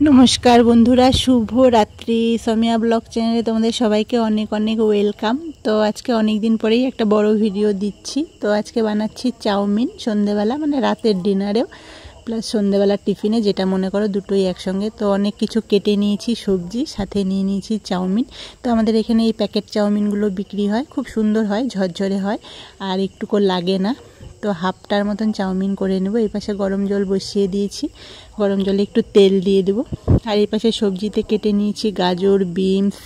নমস্কার বন্ধুরা, শুভ রাত্রি। সমিয়া ব্লগ চ্যানেলে তোমাদের সবাইকে অনেক অনেক ওয়েলকাম। তো আজকে অনেক দিন পরেই একটা বড় ভিডিও দিচ্ছি। তো আজকে বানাচ্ছি চাউমিন সন্ধেবেলা, মানে রাতের ডিনারেও প্লাস সন্ধেবেলার টিফিনে, যেটা মনে করো দুটোই একসঙ্গে। তো অনেক কিছু কেটে নিয়েছি, সবজি সাথে নিয়ে নিয়েছি চাউমিন। তো আমাদের এখানে এই প্যাকেট চাউমিনগুলো বিক্রি হয়, খুব সুন্দর হয়, ঝরঝরে হয় আর একটুকু লাগে না। তো হাফটার মতন চাউমিন করে নেব। এই পাশে গরম জল বসিয়ে দিয়েছি, গরম জলে একটু তেল দিয়ে দেব। আর এই পাশে সবজিতে কেটে নিয়েছি গাজর, বিনস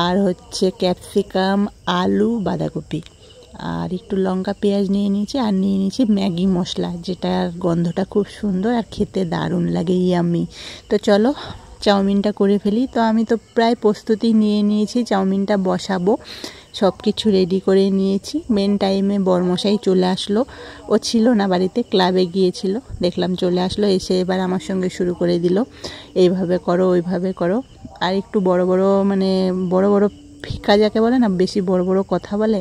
আর হচ্ছে ক্যাপসিকাম, আলু, বাঁধাকপি আর একটু লঙ্কা পেঁয়াজ নিয়ে নিয়েছি। আর নিয়ে নিয়েছি ম্যাগি মশলা, যেটার গন্ধটা খুব সুন্দর আর খেতে দারুণ লাগে, ইয়ামি। তো চলো চাউমিনটা করে ফেলি। তো আমি তো প্রায় প্রস্তুতি নিয়ে নিয়েছি, চাউমিনটা বসাবো, সব কিছু রেডি করে নিয়েছি। মেন টাইমে বরমশাই চলে আসলো, ও ছিল না বাড়িতে, ক্লাবে গিয়েছিল, দেখলাম চলে আসলো। এসে এবার আমার সঙ্গে শুরু করে দিল, এইভাবে করো ওইভাবে করো। আর একটু বড় বড়, মানে বড় বড় ফিকা যাকে বলে না, বেশি বড় বড় কথা বলে,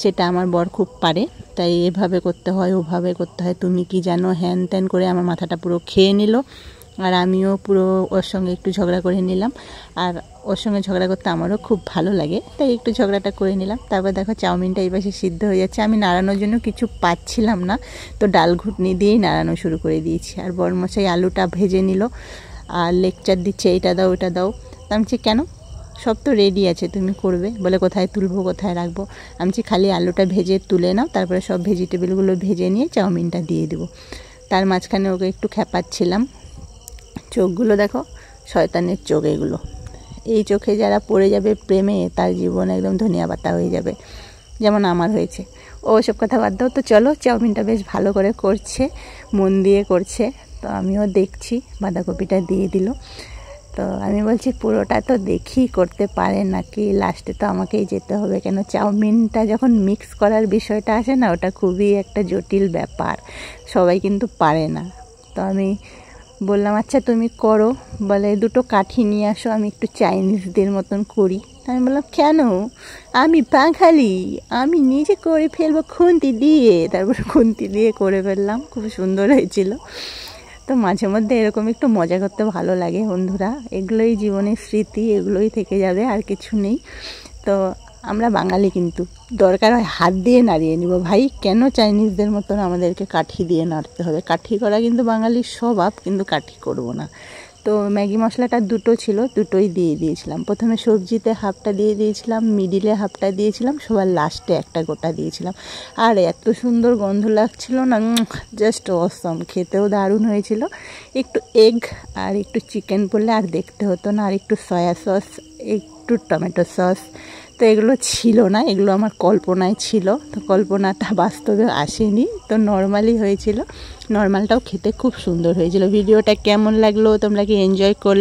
সেটা আমার বর খুব পারে। তাই এভাবে করতে হয়, ওভাবে করতে হয়, তুমি কি জানো, হ্যান ত্যান করে আমার মাথাটা পুরো খেয়ে নিল। আর আমিও পুরো ওর সঙ্গে একটু ঝগড়া করে নিলাম। আর ওর সঙ্গে ঝগড়া করতে আমারও খুব ভালো লাগে, তাই একটু ঝগড়াটা করে নিলাম। তারপর দেখো চাউমিনটা এই পাশে সিদ্ধ হয়ে যাচ্ছে। আমি নাড়ানোর জন্য কিছু পাচ্ছিলাম না, তো ডাল ঘুটনি দিয়েই নাড়ানো শুরু করে দিয়েছি। আর বরমশাই আলুটা ভেজে নিল আর লেকচার দিচ্ছে, এইটা দাও ওইটা দাও। আমি বলছি কেন, সব তো রেডি আছে, তুমি করবে। বলে কোথায় তুলবো, কোথায় রাখবো। আমি বলছি খালি আলুটা ভেজে তুলে নাও, তারপরে সব ভেজিটেবলগুলো ভেজে নিয়ে চাউমিনটা দিয়ে দেবো। তার মাঝখানে ওকে একটু খেপাচ্ছিলাম। চোখগুলো দেখো, শয়তানের চোখ এগুলো। এই চোখে যারা পড়ে যাবে প্রেমে, তার জীবন একদম ধনিয়া পাতা হয়ে যাবে, যেমন আমার হয়েছে। ও সব কথা বাদ দাও। তো চলো, চাউমিনটা বেশ ভালো করে করছে, মন দিয়ে করছে। তো আমিও দেখছি, বাঁধাকপিটা দিয়ে দিল। তো আমি বলছি পুরোটা তো দেখি করতে পারে নাকি, লাস্টে তো আমাকেই যেতে হবে, কেন চাউমিনটা যখন মিক্স করার বিষয়টা আসে না, ওটা খুবই একটা জটিল ব্যাপার, সবাই কিন্তু পারে না। তো আমি বললাম আচ্ছা তুমি করো। বলে দুটো কাঠি নিয়ে আসো, আমি একটু চাইনিজদের মতন করি। আমি বললাম কেন, আমি বাঙালি, আমি নিজে করে ফেলবো খুন্তি দিয়ে। তারপর খুন্তি দিয়ে করে ফেললাম, খুব সুন্দর হয়েছিল। তো মাঝে মধ্যে এরকম একটু মজা করতে ভালো লাগে বন্ধুরা, এগুলোই জীবনের স্মৃতি, এগুলোই থেকে যাবে, আর কিছু নেই। তো আমরা বাঙালি, কিন্তু দরকার হয় হাত দিয়ে নাড়িয়ে নিব ভাই, কেন চাইনিজদের মতন আমাদেরকে কাঠি দিয়ে নাড়তে হবে। কাঠি করা কিন্তু বাঙালির স্বভাব, কিন্তু কাঠি করব না। তো ম্যাগি মশলাটা দুটো ছিল, দুটোই দিয়ে দিয়েছিলাম। প্রথমে সবজিতে হাফটা দিয়ে দিয়েছিলাম, মিডিলে হাফটা দিয়েছিলাম, সবার লাস্টে একটা গোটা দিয়েছিলাম। আর এত সুন্দর গন্ধ লাগছিল না, জাস্ট অসম, খেতেও দারুণ হয়েছিল। একটু এগ আর একটু চিকেন পড়লে আর দেখতে হতো না, আর একটু সয়া সস, একটু টমেটো সস। তো এগুলো ছিল না, এগুলো আমার কল্পনায় ছিল, তো কল্পনাটা বাস্তবে আসেনি, তো নর্মালি হয়েছিল। নর্মালটাও খেতে খুব সুন্দর হয়েছিল। ভিডিওটা কেমন লাগলো, তোমরা কি এনজয় করলে?